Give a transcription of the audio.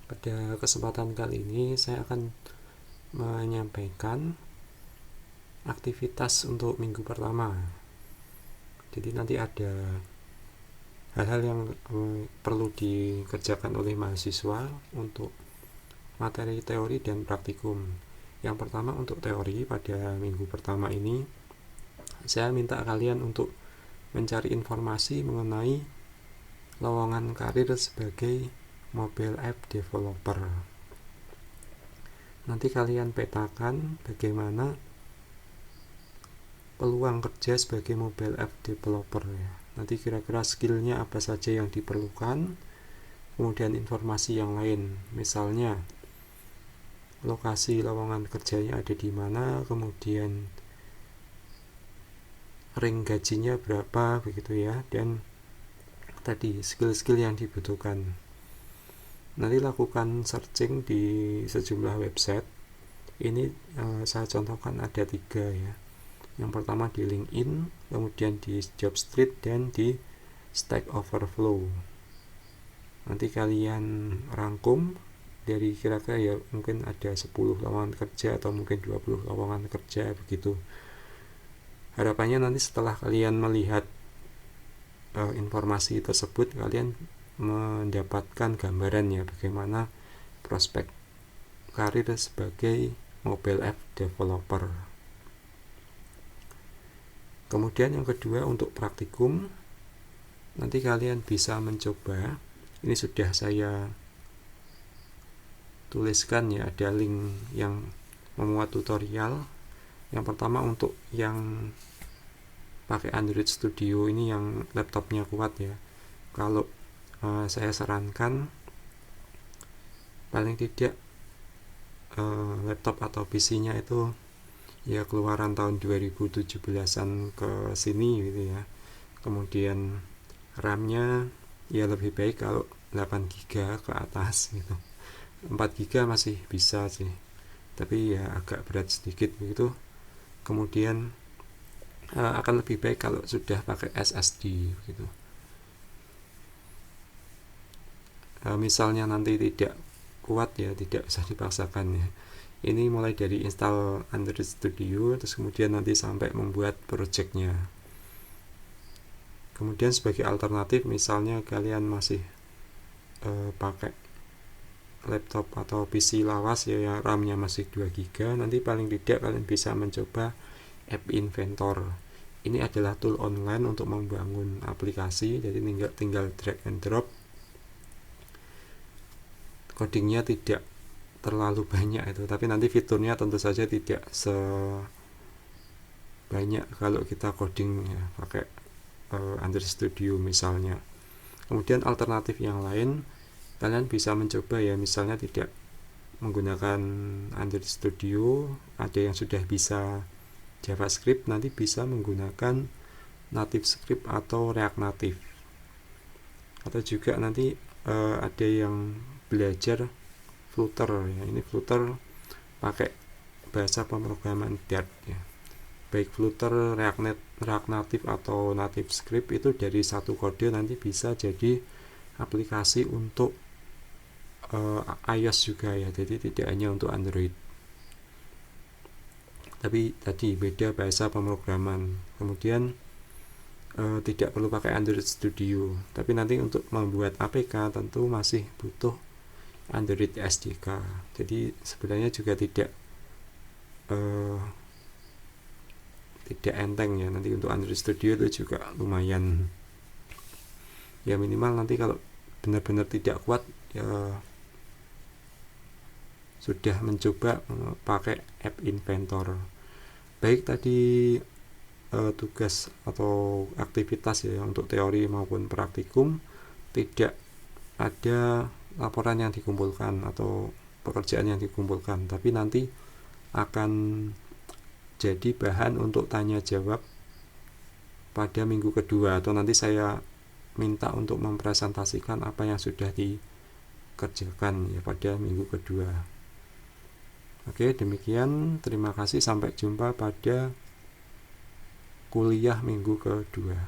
Pada kesempatan kali ini saya akan menyampaikan aktivitas untuk minggu pertama. Jadi nanti ada hal-hal yang perlu dikerjakan oleh mahasiswa untuk materi teori dan praktikum. Yang pertama, untuk teori pada minggu pertama ini saya minta kalian untuk mencari informasi mengenai lowongan karir sebagai mobile app developer. Nanti kalian petakan bagaimana peluang kerja sebagai mobile app developer ya. Nanti kira-kira skillnya apa saja yang diperlukan, kemudian informasi yang lain, misalnya lokasi lowongan kerjanya ada di mana, kemudian rank gajinya berapa begitu ya, dan tadi skill-skill yang dibutuhkan. Nanti lakukan searching di sejumlah website. Ini saya contohkan ada 3 ya. Yang pertama di LinkedIn, kemudian di Jobstreet, dan di Stack Overflow. Nanti kalian rangkum dari kira-kira ya mungkin ada 10 lowongan kerja atau mungkin 20 lowongan kerja begitu. Harapannya nanti setelah kalian melihat informasi tersebut, kalian mendapatkan gambaran ya bagaimana prospek karir sebagai mobile app developer. Kemudian yang kedua, untuk praktikum, nanti kalian bisa mencoba, ini sudah saya tuliskan ya, ada link yang memuat tutorial. Yang pertama, untuk yang pakai Android Studio ini yang laptopnya kuat ya, kalau saya sarankan paling tidak laptop atau PC-nya itu ya keluaran tahun 2017-an ke sini gitu ya. Kemudian RAM-nya ya lebih baik kalau 8 GB ke atas gitu. 4 GB masih bisa sih, tapi ya agak berat sedikit begitu. Kemudian akan lebih baik kalau sudah pakai SSD gitu. Misalnya nanti tidak kuat ya, tidak usah dipaksakan ya. Ini mulai dari install Android Studio, terus kemudian nanti sampai membuat projectnya. Kemudian sebagai alternatif, misalnya kalian masih pakai laptop atau PC lawas ya, yang RAM-nya masih 2 GB, nanti paling tidak kalian bisa mencoba App Inventor. Ini adalah tool online untuk membangun aplikasi, jadi tinggal drag and drop. Codingnya tidak terlalu banyak itu, tapi nanti fiturnya tentu saja tidak sebanyak kalau kita coding ya, pakai Android Studio misalnya. Kemudian alternatif yang lain, kalian bisa mencoba ya, misalnya tidak menggunakan Android Studio, ada yang sudah bisa JavaScript, nanti bisa menggunakan Native Script atau React Native. Atau juga nanti ada yang belajar Flutter ya. Ini Flutter pakai bahasa pemrograman Dart ya. Baik Flutter, React Native atau Native Script itu dari satu kode nanti bisa jadi aplikasi untuk iOS juga ya. Jadi tidak hanya untuk Android. Tapi tadi beda bahasa pemrograman. Kemudian tidak perlu pakai Android Studio. Tapi nanti untuk membuat APK tentu masih butuh Android SDK. Jadi sebenarnya juga tidak enteng ya. Nanti untuk Android Studio itu juga lumayan ya, minimal nanti kalau benar-benar tidak kuat ya sudah mencoba pakai App Inventor. Baik tadi tugas atau aktivitas ya untuk teori maupun praktikum, tidak ada laporan yang dikumpulkan atau pekerjaan yang dikumpulkan, tapi nanti akan jadi bahan untuk tanya jawab pada minggu kedua, atau nanti saya minta untuk mempresentasikan apa yang sudah dikerjakan ya pada minggu kedua. Oke, demikian, terima kasih, sampai jumpa pada kuliah minggu kedua.